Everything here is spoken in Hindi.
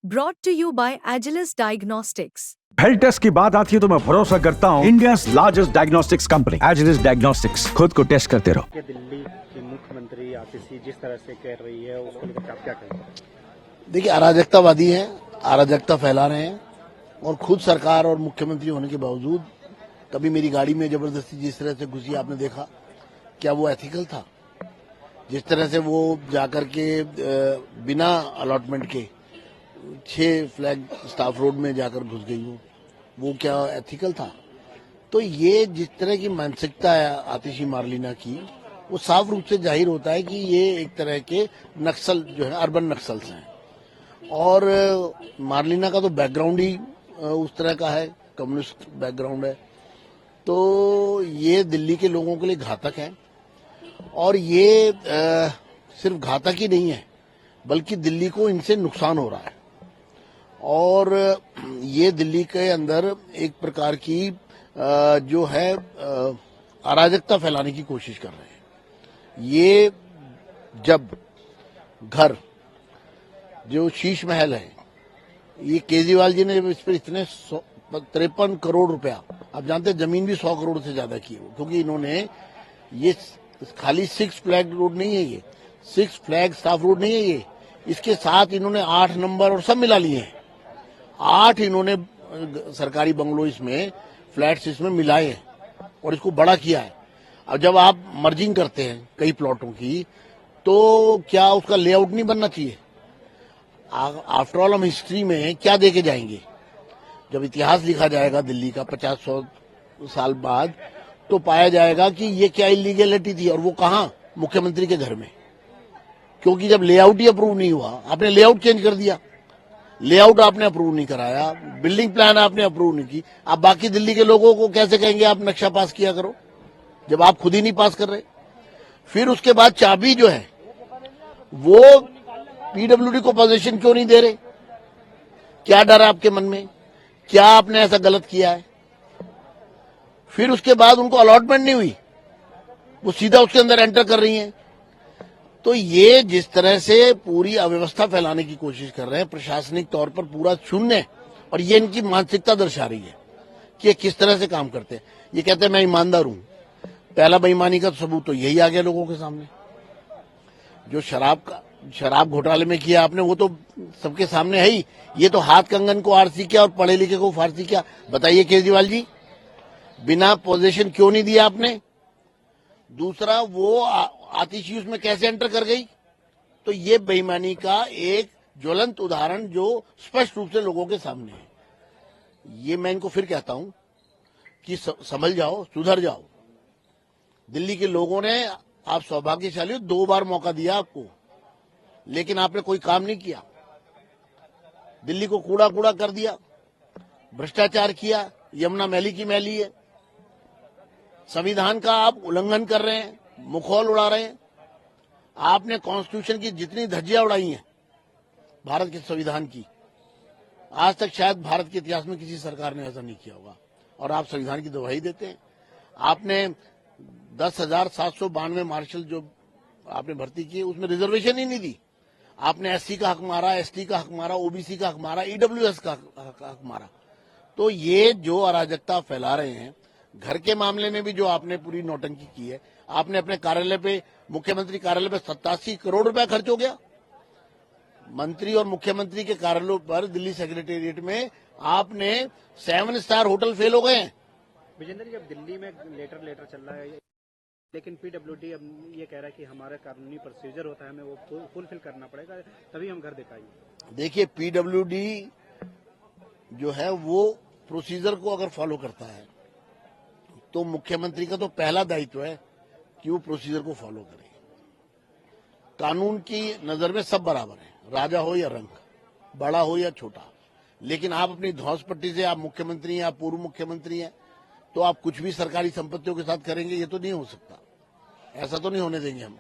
Brought to you by Agilus Diagnostics. Health test की बात आती है तो मैं भरोसा करता हूँ India largest diagnostics company Agilus diagnostics. खुद को टेस्ट करते रहो। कि दिल्ली की मुख्यमंत्री आतिशी जिस तरह से कह रही है उसको लेकर आप क्या कहेंगे? देखिए, अराजकतावादी हैं, अराजकता फैला रहे हैं और खुद सरकार और मुख्यमंत्री होने के बावजूद कभी मेरी गाड़ी में जबरदस्ती जिस तरह से घुसी आपने देखा, क्या वो एथिकल था? जिस तरह से वो जाकर के बिना अलॉटमेंट के 6 फ्लैग स्टाफ रोड में जाकर घुस गई वो क्या एथिकल था? तो ये जिस तरह की मानसिकता है आतिशी मार्लिना की, वो साफ रूप से जाहिर होता है कि ये एक तरह के नक्सल जो है अर्बन नक्सल्स हैं। और मार्लिना का तो बैकग्राउंड ही उस तरह का है, कम्युनिस्ट बैकग्राउंड है। तो ये दिल्ली के लोगों के लिए घातक है और ये सिर्फ घातक ही नहीं है बल्कि दिल्ली को इनसे नुकसान हो रहा है और ये दिल्ली के अंदर एक प्रकार की जो है अराजकता फैलाने की कोशिश कर रहे हैं। ये जब घर जो शीश महल है, ये केजरीवाल जी ने इस पर इतने 53 करोड़ रुपया, आप जानते हैं जमीन भी 100 करोड़ से ज्यादा की हो, क्योंकि इन्होंने ये खाली 6 फ्लैग रोड नहीं है, ये 6 फ्लैग स्टाफ रोड नहीं है, ये इसके साथ इन्होंने 8 नंबर और सब मिला लिए हैं। 8 इन्होंने सरकारी बंगलो इसमें फ्लैट्स इसमें मिलाए हैं और इसको बड़ा किया है। अब जब आप मर्जिंग करते हैं कई प्लॉटों की, तो क्या उसका लेआउट नहीं बनना चाहिए? आफ्टर ऑल हम हिस्ट्री में क्या देके जाएंगे? जब इतिहास लिखा जाएगा दिल्ली का 50-100 साल बाद, तो पाया जाएगा कि ये क्या इलीगैलिटी थी और वो कहाँ? मुख्यमंत्री के घर में। क्योंकि जब लेआउट ही अप्रूव नहीं हुआ, आपने लेआउट चेंज कर दिया, लेआउट आपने अप्रूव नहीं कराया, बिल्डिंग प्लान आपने अप्रूव नहीं की, आप बाकी दिल्ली के लोगों को कैसे कहेंगे आप नक्शा पास किया करो, जब आप खुद ही नहीं पास कर रहे? फिर उसके बाद चाबी जो है वो पीडब्ल्यूडी को पोजीशन क्यों नहीं दे रहे? क्या डर है आपके मन में? क्या आपने ऐसा गलत किया है? फिर उसके बाद उनको अलॉटमेंट नहीं हुई, वो सीधा उसके अंदर एंटर कर रही हैं। तो ये जिस तरह से पूरी अव्यवस्था फैलाने की कोशिश कर रहे हैं, प्रशासनिक तौर पर पूरा शून्य, और ये इनकी मानसिकता दर्शा रही है कि ये किस तरह से काम करते हैं। ये कहते हैं मैं ईमानदार हूं। पहला बेईमानी का सबूत तो यही आ गया लोगों के सामने। जो शराब घोटाले में किया आपने, वो तो सबके सामने है ही। ये तो हाथ कंगन को आरसी किया और पढ़े लिखे को फारसी किया। बताइए केजरीवाल जी, बिना पोजीशन क्यों नहीं दिया आपने? दूसरा, वो आतिशी उसमें कैसे एंटर कर गई? तो ये बेईमानी का एक ज्वलंत उदाहरण जो स्पष्ट रूप से लोगों के सामने है। ये मैं इनको फिर कहता हूं कि संभल जाओ, सुधर जाओ। दिल्ली के लोगों ने, आप सौभाग्यशाली हो, 2 बार मौका दिया आपको, लेकिन आपने कोई काम नहीं किया। दिल्ली को कूड़ा कूड़ा कर दिया, भ्रष्टाचार किया, यमुना मैली की मैली है। संविधान का आप उल्लंघन कर रहे हैं, मुखौल उड़ा रहे हैं। आपने कॉन्स्टिट्यूशन की जितनी धज्जियां उड़ाई हैं भारत के संविधान की, आज तक शायद भारत के इतिहास में किसी सरकार ने ऐसा नहीं किया होगा, और आप संविधान की दुहाई देते हैं। आपने 10,792 मार्शल जो आपने भर्ती किए, उसमें रिजर्वेशन ही नहीं दी। आपने एससी का हक मारा, एसटी का हक मारा, ओबीसी का हक मारा, ईडब्ल्यूएस का हक मारा। तो ये जो अराजकता फैला रहे हैं, घर के मामले में भी जो आपने पूरी नौटंकी की है, आपने अपने कार्यालय पे, मुख्यमंत्री कार्यालय पे 87 करोड़ रुपया खर्च हो गया। मंत्री और मुख्यमंत्री के कार्यालयों पर दिल्ली सेक्रेटेरिएट में आपने 7 स्टार होटल फेल हो गए हैं। विजेंद्र जी, जब दिल्ली में लेटर चल रहा है, लेकिन पीडब्ल्यूडी अब ये कह रहा है कि हमारा कानूनी प्रोसीजर होता है, हमें वो फुलफिल करना पड़ेगा तभी हम घर दिखाएंगे। देखिए, पीडब्ल्यूडी जो है वो प्रोसीजर को अगर फॉलो करता है तो मुख्यमंत्री का तो पहला दायित्व है कि वो प्रोसीजर को फॉलो करे। कानून की नजर में सब बराबर है, राजा हो या रंक, बड़ा हो या छोटा। लेकिन आप अपनी धौंस पट्टी से, आप मुख्यमंत्री हैं, आप पूर्व मुख्यमंत्री हैं, तो आप कुछ भी सरकारी संपत्तियों के साथ करेंगे, ये तो नहीं हो सकता। ऐसा तो नहीं होने देंगे हम।